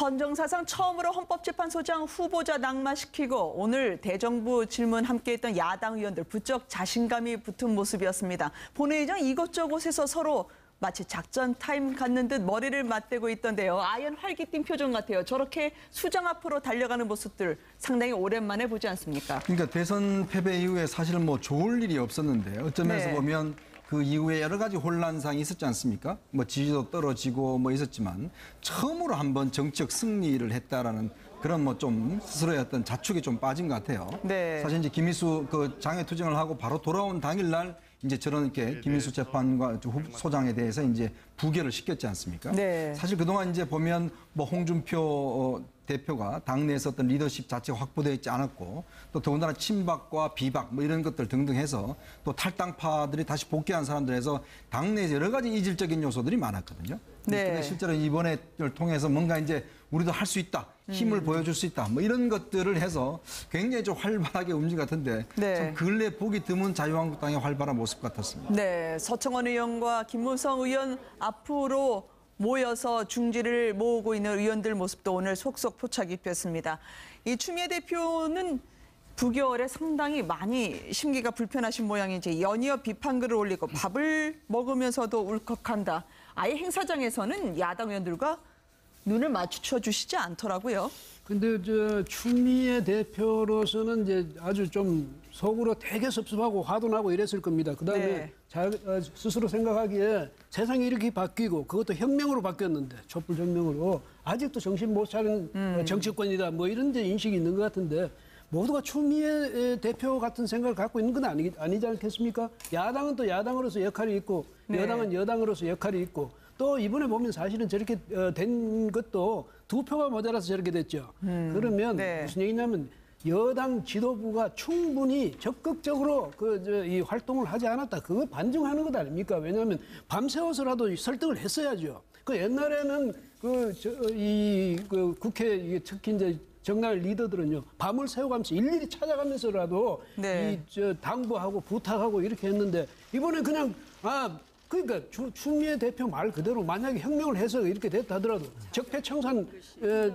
헌정사상 처음으로 헌법재판소장 후보자 낙마시키고 오늘 대정부 질문 함께했던 야당 의원들 부쩍 자신감이 붙은 모습이었습니다. 본회의장 이곳저곳에서 서로 마치 작전 타임 갖는 듯 머리를 맞대고 있던데요. 아연 활기띤 표정 같아요. 저렇게 수장 앞으로 달려가는 모습들 상당히 오랜만에 보지 않습니까? 그러니까 대선 패배 이후에 사실 뭐 좋을 일이 없었는데 어떤 면에서 보면 그 이후에 여러 가지 혼란상이 있었지 않습니까? 뭐 지지도 떨어지고 뭐 있었지만 처음으로 한번 정치적 승리를 했다라는 그런 뭐 좀 스스로의 어떤 자축이 좀 빠진 것 같아요. 사실 이제 김인수 그 장외 투쟁을 하고 바로 돌아온 당일날 이제 저런 이렇게 김인수 재판과 소장에 대해서 이제 부결을 시켰지 않습니까? 사실 그동안 이제 보면 뭐 홍준표 대표가 당내에서 어떤 리더십 자체가 확보되어 있지 않았고 또 더군다나 친박과 비박 뭐 이런 것들 등등 해서 또 탈당파들이 다시 복귀한 사람들에서 당내에서 여러 가지 이질적인 요소들이 많았거든요. 근데 실제로 이번을 통해서 뭔가 이제 우리도 할 수 있다, 힘을 보여줄 수 있다, 뭐 이런 것들을 해서 굉장히 좀 활발하게 움직인 것 같은데 참 근래 보기 드문 자유한국당의 활발한 모습 같았습니다. 서청원 의원과 김무성 의원 앞으로 모여서 중지를 모으고 있는 의원들 모습도 오늘 속속 포착이 됐습니다. 이 추미애 대표는 부결에 상당히 많이 심기가 불편하신 모양인지 연이어 비판글을 올리고 밥을 먹으면서도 울컥한다. 아예 행사장에서는 야당 의원들과 눈을 마주쳐 주시지 않더라고요. 근데 저 추미애 대표로서는 이제 아주 좀 속으로 되게 섭섭하고 화도 나고 이랬을 겁니다. 그다음에 스스로 생각하기에 세상이 이렇게 바뀌고 그것도 혁명으로 바뀌었는데 촛불 혁명으로 아직도 정신 못 차린 정치권이다 뭐 이런 이제 인식이 있는 것 같은데 모두가 추미애 대표 같은 생각을 갖고 있는 건 아니지 않겠습니까? 야당은 또 야당으로서 역할이 있고 여당은 여당으로서 역할이 있고 또 이번에 보면 사실은 저렇게 된 것도 2표가 모자라서 저렇게 됐죠. 그러면 무슨 얘기냐면 여당 지도부가 충분히 적극적으로 이 활동을 하지 않았다. 그거 반증하는 것 아닙니까? 왜냐하면 밤새워서라도 설득을 했어야죠. 그 옛날에는 국회 특히 이제 정당 리더들은요 밤을 새워가면서 일일이 찾아가면서라도 당부하고 부탁하고 이렇게 했는데 이번에 그냥 그러니까 추미애 대표 말 그대로 만약에 혁명을 해서 이렇게 됐다 하더라도 적폐청산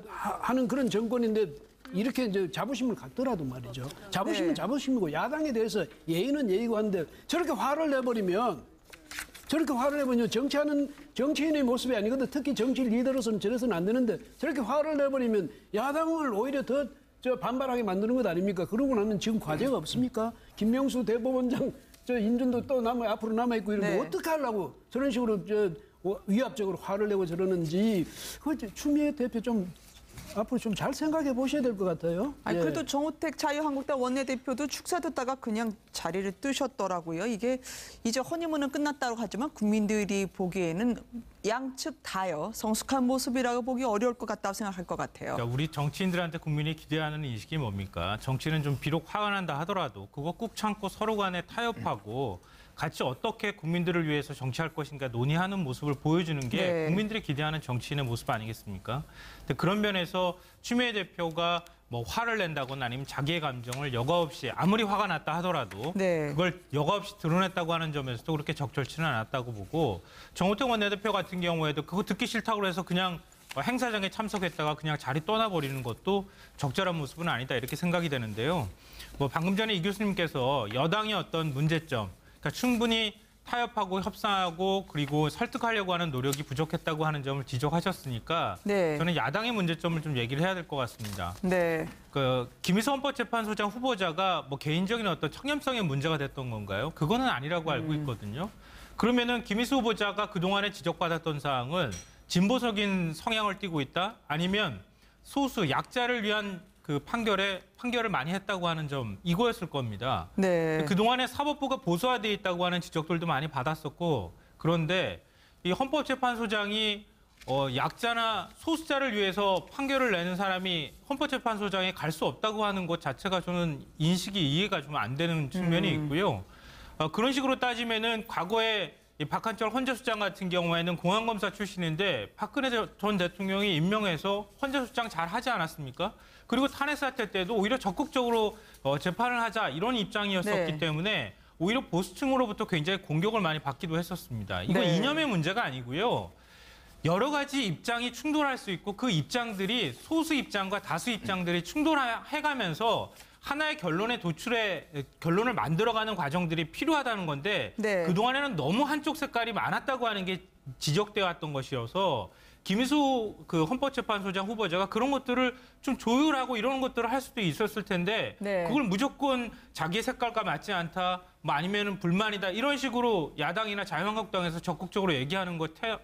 하는 그런 정권인데 이렇게 이제 자부심을 갖더라도 말이죠. 자부심은 자부심이고 야당에 대해서 예의는 예의고 한데 저렇게 화를 내버리면 정치하는 정치인의 모습이 아니거든. 특히 정치 리더로서는 저래서는 안 되는데 저렇게 화를 내버리면 야당을 오히려 더 반발하게 만드는 것 아닙니까? 그러고 나면 지금 과제가 없습니까? 김명수 대법원장 인준도 또 앞으로 남아있고 이런데 어떻게 하려고 저런 식으로 위압적으로 화를 내고 저러는지 추미애 대표 좀 앞으로 좀 잘 생각해 보셔야 될 것 같아요. 그래도 정우택 자유한국당 원내대표도 축사 듣다가 그냥 자리를 뜨셨더라고요. 이게 이제 허니문은 끝났다고 하지만 국민들이 보기에는 양측 다요 성숙한 모습이라고 보기 어려울 것 같다고 생각할 것 같아요. 그러니까 우리 정치인들한테 국민이 기대하는 인식이 뭡니까? 정치는 좀 비록 화가 난다 하더라도 그거 꾹 참고 서로 간에 타협하고 같이 어떻게 국민들을 위해서 정치할 것인가 논의하는 모습을 보여주는 게 국민들이 기대하는 정치인의 모습 아니겠습니까? 근데 그런 면에서 추미애 대표가 뭐 화를 낸다거나 아니면 자기의 감정을 여과 없이 아무리 화가 났다 하더라도 그걸 여과 없이 드러냈다고 하는 점에서도 그렇게 적절치는 않았다고 보고 정우택 원내대표 같은 경우에도 그거 듣기 싫다고 해서 그냥 행사장에 참석했다가 그냥 자리 떠나버리는 것도 적절한 모습은 아니다 이렇게 생각이 되는데요. 뭐 방금 전에 이 교수님께서 여당의 어떤 문제점 그러니까 충분히 타협하고 협상하고 그리고 설득하려고 하는 노력이 부족했다고 하는 점을 지적하셨으니까 저는 야당의 문제점을 좀 얘기를 해야 될 것 같습니다. 김인수 헌법재판소장 후보자가 뭐 개인적인 어떤 청렴성의 문제가 됐던 건가요? 그거는 아니라고 알고 있거든요. 그러면은 김인수 후보자가 그동안에 지적받았던 사항은 진보적인 성향을 띠고 있다? 아니면 소수 약자를 위한 그 판결을 많이 했다고 하는 점 이거였을 겁니다. 그동안에 사법부가 보수화돼 있다고 하는 지적들도 많이 받았었고 그런데 이 헌법재판소장이 약자나 소수자를 위해서 판결을 내는 사람이 헌법재판소장에 갈 수 없다고 하는 것 자체가 저는 이해가 좀 안 되는 측면이 있고요. 그런 식으로 따지면은 과거에 이 박한철 헌재소장 같은 경우에는 공안검사 출신인데 박근혜 전 대통령이 임명해서 헌재소장 잘 하지 않았습니까? 그리고 탄핵 사태 때도 오히려 적극적으로 재판을 하자 이런 입장이었었기 때문에 오히려 보수층으로부터 굉장히 공격을 많이 받기도 했었습니다. 이건 이념의 문제가 아니고요. 여러 가지 입장이 충돌할 수 있고 그 입장들이 소수 입장과 다수 입장들이 충돌해가면서 하나의 결론을 만들어가는 과정들이 필요하다는 건데 네. 그동안에는 너무 한쪽 색깔이 많았다고 하는 게 지적되어 왔던 것이어서 김희수 그 헌법재판소장 후보자가 그런 것들을 좀 조율하고 이런 것들을 할 수도 있었을 텐데 네. 그걸 무조건 자기 색깔과 맞지 않다, 뭐 아니면은 불만이다 이런 식으로 야당이나 자유한국당에서 적극적으로 얘기하는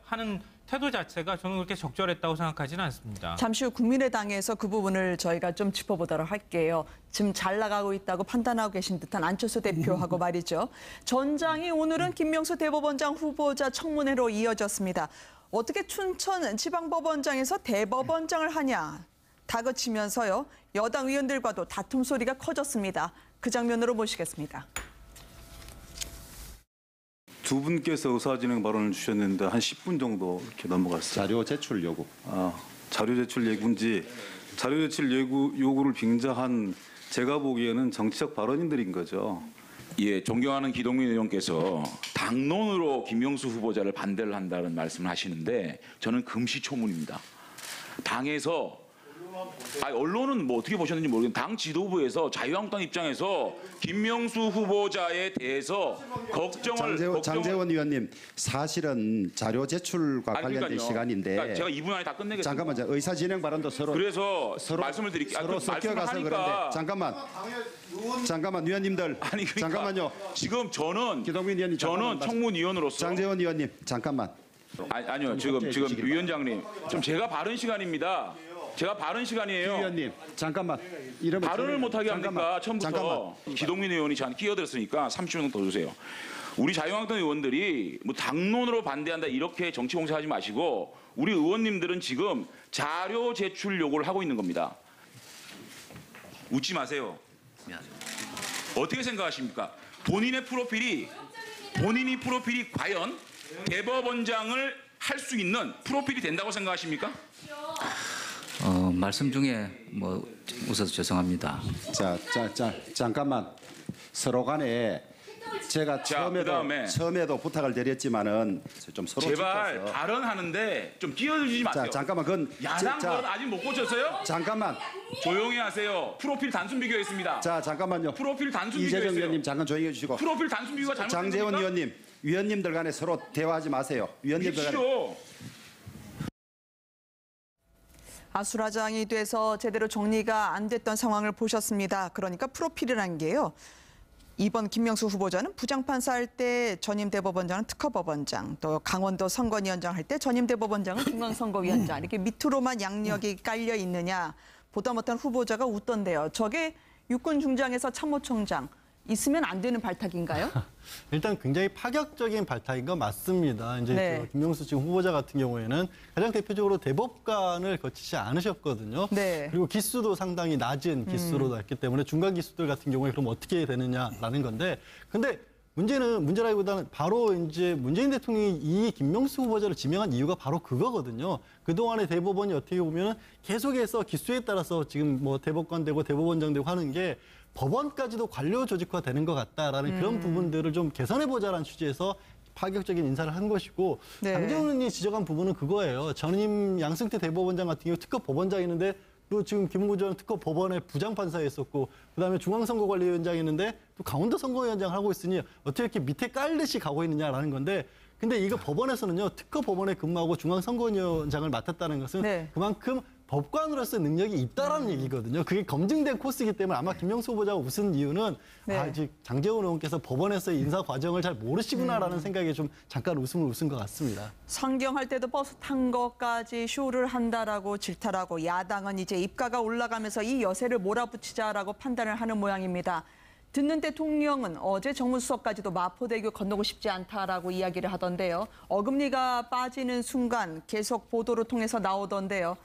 하는 태도 자체가 저는 그렇게 적절했다고 생각하지는 않습니다. 잠시 후 국민의당에서 그 부분을 저희가 좀 짚어보도록 할게요. 지금 잘 나가고 있다고 판단하고 계신 듯한 안철수 대표하고 말이죠. 전장이 오늘은 김명수 대법원장 후보자 청문회로 이어졌습니다. 어떻게 춘천 지방법원장에서 대법원장을 하냐 다그치면서요. 여당 의원들과도 다툼 소리가 커졌습니다. 그 장면으로 모시겠습니다. 두 분께서 의사진행 발언을 주셨는데 한 10분 정도 이렇게 넘어갔어요. 자료 제출 요구. 자료 제출 예고인지 자료 제출 요구를 빙자한 제가 보기에는 정치적 발언인들인 거죠. 예, 존경하는 기동민 의원께서 당론으로 김명수 후보자를 반대를 한다는 말씀을 하시는데 저는 금시초문입니다. 당에서 언론은 뭐 어떻게 보셨는지 모르겠는데 당 지도부에서 자유한국당 입장에서 김명수 후보자에 대해서 장재원 의원님 사실은 자료 제출과 관련된 그러니까요. 시간인데 그러니까 제가 2분 안에 다 끝내겠습니다. 잠깐만 의사 진행 발언도 그래서 말씀을 드릴게요. 서로 섞여가서 그런데 잠깐만 위원님들 아니 그러니까 잠깐만요. 지금 저는 기동민 의원님 청문위원으로서 장재원 의원님 잠깐만. 아니요 지금 위원장님 좀 제가 발언 시간입니다. 제가 발언 시간이에요. 위원님 잠깐만 발언을 못하게 합니까? 처음부터. 잠깐만. 기동민 의원이 저한테 끼어들었으니까 30분 더 주세요. 우리 자유한국당 의원들이 뭐 당론으로 반대한다 이렇게 정치 공세하지 마시고 우리 의원님들은 지금 자료 제출 요구를 하고 있는 겁니다. 웃지 마세요. 어떻게 생각하십니까? 본인이 프로필이 과연 대법원장을 할 수 있는 프로필이 된다고 생각하십니까? 말씀 중에 뭐 웃어서 죄송합니다. 잠깐만 서로 간에 제가 처음에도 부탁을 드렸지만은 좀 서로 제발 짚어서. 발언하는데 좀 끼어들지 마세요. 자 잠깐만 그건 야당 발언 아직 못 고쳤어요? 잠깐만 조용히 하세요. 프로필 단순 비교했습니다. 자 잠깐만요. 프로필 단순 이재정 비교했어요. 의원님 잠깐 조용히 해주시고 프로필 단순 비교가 잘못된 장재원 겁니까? 위원님들 간에 서로 대화하지 마세요. 위원님들 간에 미치죠. 아수라장이 돼서 제대로 정리가 안 됐던 상황을 보셨습니다. 그러니까 프로필이라는 게요. 이번 김명수 후보자는 부장판사 할 때 전임 대법원장은 특허법원장, 또 강원도 선관위원장 할 때 전임 대법원장은 중앙선거위원장 이렇게 밑으로만 양력이 깔려 있느냐 보다 못한 후보자가 웃던데요. 저게 육군 중장에서 참모총장 있으면 안 되는 발탁인가요? 일단 굉장히 파격적인 발탁인 건 맞습니다. 이제 네. 저 김명수 지금 후보자 같은 경우에는 가장 대표적으로 대법관을 거치지 않으셨거든요. 네. 그리고 기수도 상당히 낮은 기수로 났기 때문에 중간 기수들 같은 경우에 그럼 어떻게 되느냐라는 건데, 근데 문제라기보다는 바로 이제 문재인 대통령이 이 김명수 후보자를 지명한 이유가 바로 그거거든요. 그동안의 대법원이 어떻게 보면 계속해서 기수에 따라서 지금 뭐 대법관 되고 대법원장 되고 하는 게 법원까지도 관료 조직화되는 것 같다라는 그런 부분들을 좀 개선해보자라는 취지에서 파격적인 인사를 한 것이고, 네. 장재원 의원이 지적한 부분은 그거예요. 전임 양승태 대법원장 같은 경우 특허 법원장이었는데 또 지금 김 후보자는 특허 법원의 부장판사였었고 그다음에 중앙선거관리위원장이었는데 또 강원도 선거위원장을 하고 있으니 어떻게 이렇게 밑에 깔듯이 가고 있느냐라는 건데, 근데 이거 법원에서는요 특허 법원에 근무하고 중앙선거위원장을 맡았다는 것은 네. 그만큼 법관으로서 능력이 있다라는 얘기거든요. 그게 검증된 코스이기 때문에 아마 김명수 후보자가 웃은 이유는 네. 아직 장재원 의원께서 법원에서의 인사 과정을 잘 모르시구나라는 생각에 좀 잠깐 웃음을 웃은 것 같습니다. 상경할 때도 버스 탄 것까지 쇼를 한다라고 질타라고 야당은 이제 입가가 올라가면서 이 여세를 몰아붙이자라고 판단을 하는 모양입니다. 듣는 대통령은 어제 정무수석까지도 마포대교 건너고 싶지 않다라고 이야기를 하던데요. 어금니가 빠지는 순간 계속 보도를 통해서 나오던데요.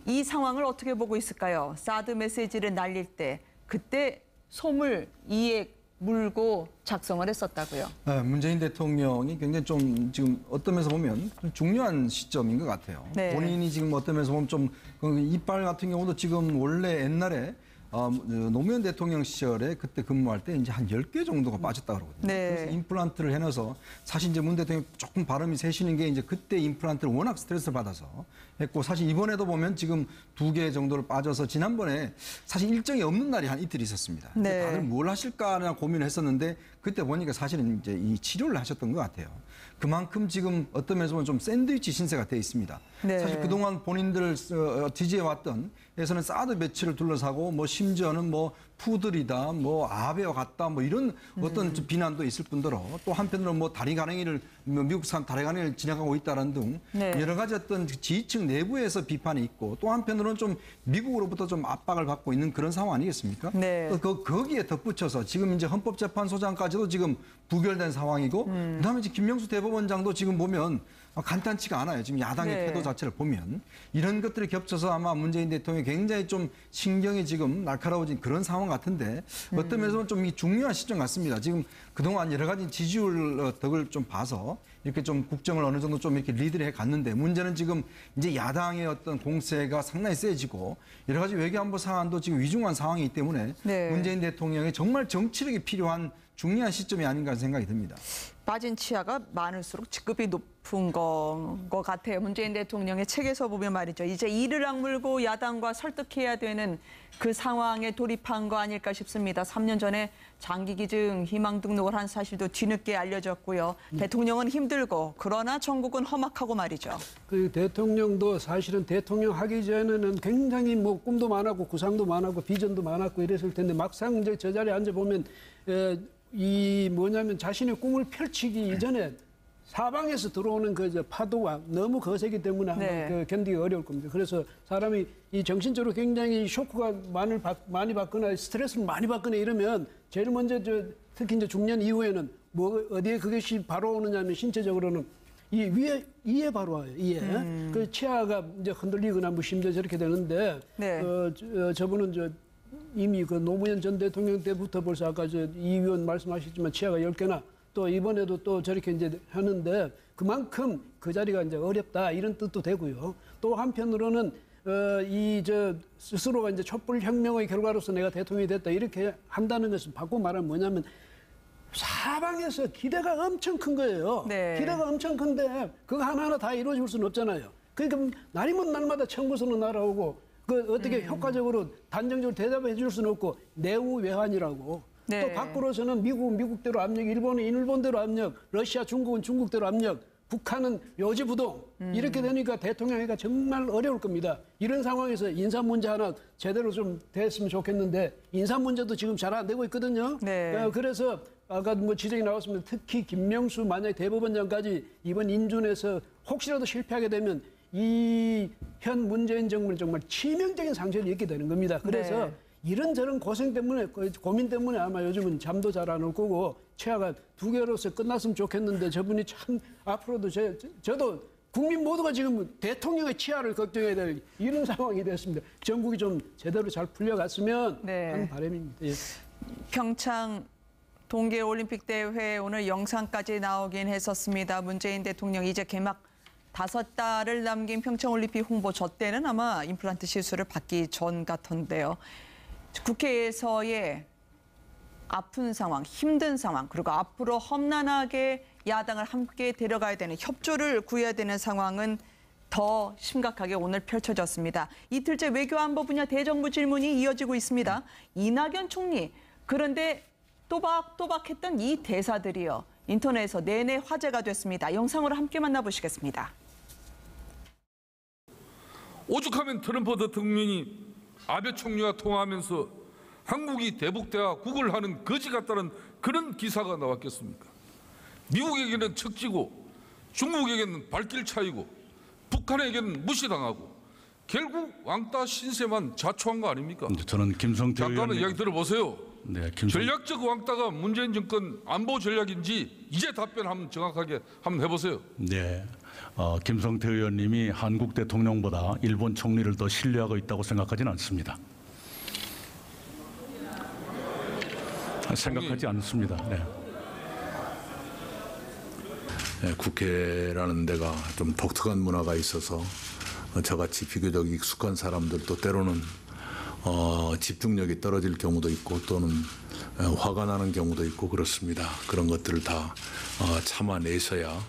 이 상황을 어떻게 보고 있을까요? 사드 메시지를 날릴 때 그때 소물 이에 물고 작성을 했었다고요. 네, 문재인 대통령이 굉장히 좀 지금 어떤 면에서 보면 좀 중요한 시점인 것 같아요. 네. 본인이 지금 어떤 면에서 보면 좀 이빨 같은 경우도 지금 원래 옛날에 노무현 대통령 시절에 그때 근무할 때 이제 한 10개 정도가 빠졌다 그러거든요. 네. 그래서 임플란트를 해놔서 사실 이제 문 대통령이 조금 발음이 세시는 게 이제 그때 임플란트를 워낙 스트레스를 받아서 했고 사실 이번에도 보면 지금 2개 정도를 빠져서 지난번에 사실 일정이 없는 날이 한 이틀 있었습니다. 네. 다들 뭘 하실까라는 고민을 했었는데 그때 보니까 사실은 이제 이 치료를 하셨던 것 같아요. 그만큼 지금 어떤 면에서 보면 좀 샌드위치 신세가 돼 있습니다. 네. 사실 그동안 본인들 지지해왔던 에서는 사드 배치를 둘러싸고 뭐 심지어는 뭐 푸들이다, 뭐 아베와 같다, 뭐 이런 어떤 좀 비난도 있을 뿐더러 또 한편으로 뭐 다리 가랭이를 미국산 다리 가랭이를 진행하고 있다는 등 네. 여러 가지 어떤 지지층 내부에서 비판이 있고 또 한편으로는 좀 미국으로부터 좀 압박을 받고 있는 그런 상황 아니겠습니까? 네. 거기에 덧붙여서 지금 이제 헌법재판소장까지도 지금 부결된 상황이고 그다음에 이제 김명수 대법원장도 지금 보면 간단치가 않아요. 지금 야당의 네. 태도 자체를 보면 이런 것들이 겹쳐서 아마 문재인 대통령이 굉장히 좀 신경이 지금 날카로워진 그런 상황 같은데 어떤 면에서는 좀 중요한 시점 같습니다. 지금 그동안 여러 가지 지지율 덕을 좀 봐서 이렇게 좀 국정을 어느 정도 좀 이렇게 리드를 해 갔는데 문제는 지금 이제 야당의 어떤 공세가 상당히 세지고 여러 가지 외교안보 사안도 지금 위중한 상황이기 때문에 네. 문재인 대통령이 정말 정치력이 필요한 중요한 시점이 아닌가 생각이 듭니다. 빠진 치아가 많을수록 직급이 높은 것 같아요. 문재인 대통령의 책에서 보면 말이죠. 이제 이를 악물고 야당과 설득해야 되는 그 상황에 돌입한 거 아닐까 싶습니다. 3년 전에 장기기증 희망 등록을 한 사실도 뒤늦게 알려졌고요. 대통령은 힘들고 그러나 전국은 험악하고 말이죠. 그 대통령도 사실은 대통령 하기 전에는 굉장히 뭐 꿈도 많았고 구상도 많았고 비전도 많았고 이랬을 텐데 막상 이제 저 자리에 앉아 보면 이 뭐냐면 자신의 꿈을 펼치기 이전에 사방에서 들어오는 그 파도가 너무 거세기 때문에 네. 그 견디기 어려울 겁니다. 그래서 사람이 이 정신적으로 굉장히 쇼크가 많이 받거나 스트레스를 많이 받거나 이러면 제일 먼저 특히 이제 중년 이후에는 뭐 어디에 그것이 바로 오느냐면 신체적으로는 이 이에 바로 와요. 이에 그 치아가 이제 흔들리거나 뭐 심지어 저렇게 되는데 네. 저분은 이미 그 노무현 전 대통령 때부터 벌써 아까 이 의원 말씀하셨지만 치아가 10개나 또 이번에도 또 저렇게 이제 하는데 그만큼 그 자리가 이제 어렵다 이런 뜻도 되고요. 또 한편으로는 스스로가 이제 촛불 혁명의 결과로서 내가 대통령이 됐다 이렇게 한다는 것은 바꾸고 말하면 뭐냐면 사방에서 기대가 엄청 큰 거예요. 네. 기대가 엄청 큰데 그거 하나하나 다 이루어질 수는 없잖아요. 그러니까 날이면 날마다 청구서는 날아오고 그 어떻게 효과적으로 단정적으로 대답해 줄 수는 없고 내후외환이라고. 네. 또 밖으로서는 미국은 미국대로 압력, 일본은 일본대로 압력, 러시아, 중국은 중국대로 압력, 북한은 요지부동. 이렇게 되니까 대통령이가 정말 어려울 겁니다. 이런 상황에서 인사 문제 하나 제대로 좀 됐으면 좋겠는데 인사 문제도 지금 잘 안 되고 있거든요. 네. 그래서 아까 뭐 지적이 나왔습니다. 특히 김명수 만약에 대법원장까지 이번 인준에서 혹시라도 실패하게 되면 이 현 문재인 정부는 정말 치명적인 상처를 입게 되는 겁니다. 그래서 네. 이런저런 고생 때문에 고민 때문에 아마 요즘은 잠도 잘 안 올 거고 치아가 2개로서 끝났으면 좋겠는데 저분이 참 앞으로도 저도 국민 모두가 지금 대통령의 치아를 걱정해야 될 이런 상황이 됐습니다. 전국이 좀 제대로 잘 풀려갔으면 네. 하는 바람입니다. 예. 평창 동계올림픽 대회 오늘 영상까지 나오긴 했었습니다. 문재인 대통령 이제 개막 5달을 남긴 평창올림픽 홍보 저 때는 아마 임플란트 시술을 받기 전 같던데요. 국회에서의 아픈 상황, 힘든 상황, 그리고 앞으로 험난하게 야당을 함께 데려가야 되는 협조를 구해야 되는 상황은 더 심각하게 오늘 펼쳐졌습니다. 이틀째 외교안보 분야 대정부 질문이 이어지고 있습니다. 이낙연 총리, 그런데 또박또박했던 이 대사들이요. 인터넷에서 내내 화제가 됐습니다. 영상으로 함께 만나보시겠습니다. 오죽하면 트럼프 대통령이 아베 총리와 통화하면서 한국이 대북대화 구걸하는 거지 같다는 그런 기사가 나왔겠습니까? 미국에게는 척지고 중국에게는 발길 차이고 북한에게는 무시당하고 결국 왕따 신세만 자초한 거 아닙니까? 저는 김성태 잠깐만 이야기 들어보세요. 네, 전략적 왕따가 문재인 정권 안보 전략인지 이제 답변 한번 정확하게 한번 해보세요. 네, 김성태 의원님이 한국 대통령보다 일본 총리를 더 신뢰하고 있다고 생각하지는 않습니다. 생각하지 않습니다. 네. 네, 국회라는 데가 좀 독특한 문화가 있어서 저같이 비교적 익숙한 사람들도 때로는 집중력이 떨어질 경우도 있고 또는 화가 나는 경우도 있고 그렇습니다. 그런 것들을 다 참아내서야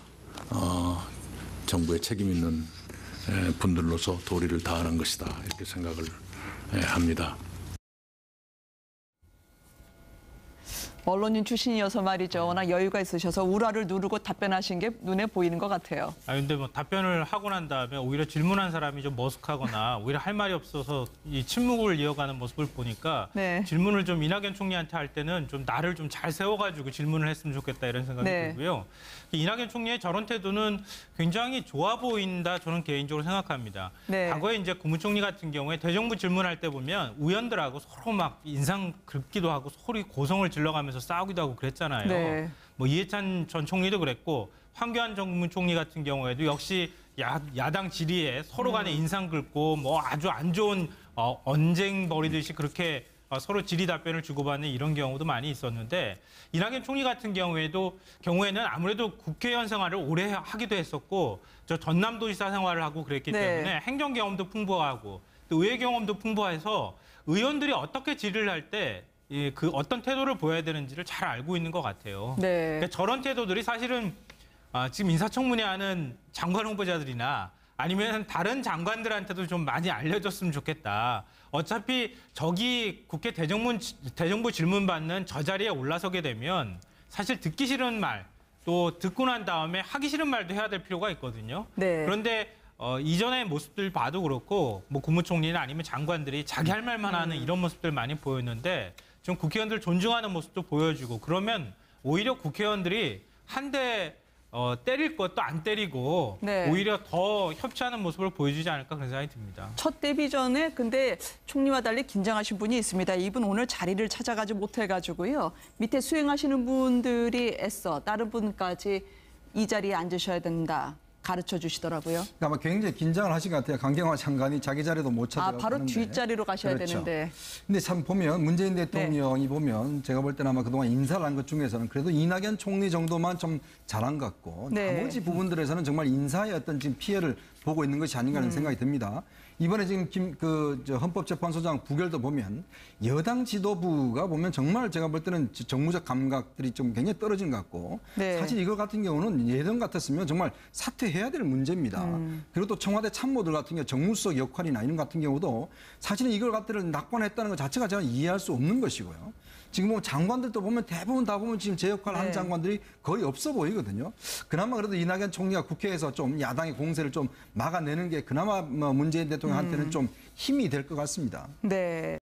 정부의 책임 있는 분들로서 도리를 다하는 것이다 이렇게 생각을 합니다. 언론인 출신이어서 말이죠. 워낙 여유가 있으셔서 우라를 누르고 답변하신 게 눈에 보이는 것 같아요. 근데 뭐 답변을 하고 난 다음에 오히려 질문한 사람이 좀 머쓱하거나 오히려 할 말이 없어서 이 침묵을 이어가는 모습을 보니까 네. 질문을 좀 이낙연 총리한테 할 때는 좀 나를 좀 잘 세워가지고 질문을 했으면 좋겠다 이런 생각이 네. 들고요. 이낙연 총리의 저런 태도는 굉장히 좋아 보인다 저는 개인적으로 생각합니다. 네. 과거에 이제 국무총리 같은 경우에 대정부 질문할 때 보면 의원들하고 서로 막 인상 긁기도 하고 소리 고성을 질러가면서 싸우기도 하고 그랬잖아요. 네. 뭐 이해찬 전 총리도 그랬고 황교안 전 국무총리 같은 경우에도 역시 야당 질의에 서로 간에 인상 긁고 뭐 아주 안 좋은 언쟁 벌이듯이 그렇게 서로 질의 답변을 주고받는 이런 경우도 많이 있었는데 이낙연 총리 같은 경우에는 아무래도 국회의원 생활을 오래 하기도 했었고 저 전남도지사 생활을 하고 그랬기 네. 때문에 행정 경험도 풍부하고 또 의회 경험도 풍부해서 의원들이 어떻게 질의를 할 때 그 어떤 태도를 보여야 되는지를 잘 알고 있는 것 같아요. 네. 그러니까 저런 태도들이 사실은 지금 인사청문회 하는 장관 후보자들이나 아니면 다른 장관들한테도 좀 많이 알려줬으면 좋겠다. 어차피 저기 국회 대정부 질문 받는 저 자리에 올라서게 되면 사실 듣기 싫은 말, 또 듣고 난 다음에 하기 싫은 말도 해야 될 필요가 있거든요. 네. 그런데 이전의 모습들 봐도 그렇고 뭐 국무총리나 아니면 장관들이 자기 할 말만 하는 이런 모습들 많이 보였는데 좀 국회의원들 존중하는 모습도 보여주고 그러면 오히려 국회의원들이 한 대 때릴 것도 안 때리고 네. 오히려 더 협치하는 모습을 보여주지 않을까 그런 생각이 듭니다. 첫 데뷔 전에 근데 총리와 달리 긴장하신 분이 있습니다. 이분 오늘 자리를 찾아가지 못해가지고요. 밑에 수행하시는 분들이 애써 다른 분까지 이 자리에 앉으셔야 된다. 가르쳐 주시더라고요. 아마 굉장히 긴장을 하신 것 같아요. 강경화 장관이 자기 자리도 못 찾아가고 바로 하는데. 뒷자리로 가셔야 그렇죠. 되는데. 근데 참 보면 문재인 대통령이 보면 제가 볼 때는 아마 그동안 인사를 한 것 중에서는 그래도 이낙연 총리 정도만 좀 잘한 것 같고 네. 나머지 부분들에서는 정말 인사의 어떤 지금 피해를 보고 있는 것이 아닌가 하는 생각이 듭니다. 이번에 지금 헌법재판소장 부결도 보면 여당 지도부가 보면 정말 제가 볼 때는 정무적 감각들이 좀 굉장히 떨어진 것 같고 네. 사실 이거 같은 경우는 예전 같았으면 정말 사퇴해야 될 문제입니다. 그리고 또 청와대 참모들 같은 경우 정무수석 역할이나 이런 같은 경우도 사실은 이걸 갖다를 낙관했다는 것 자체가 저는 이해할 수 없는 것이고요. 지금 뭐 장관들도 보면 대부분 다 보면 지금 제 역할을 하는 장관들이 거의 없어 보이거든요. 그나마 그래도 이낙연 총리가 국회에서 좀 야당의 공세를 좀 막아내는 게 그나마 문재인 대통령한테는 좀 힘이 될 것 같습니다. 네.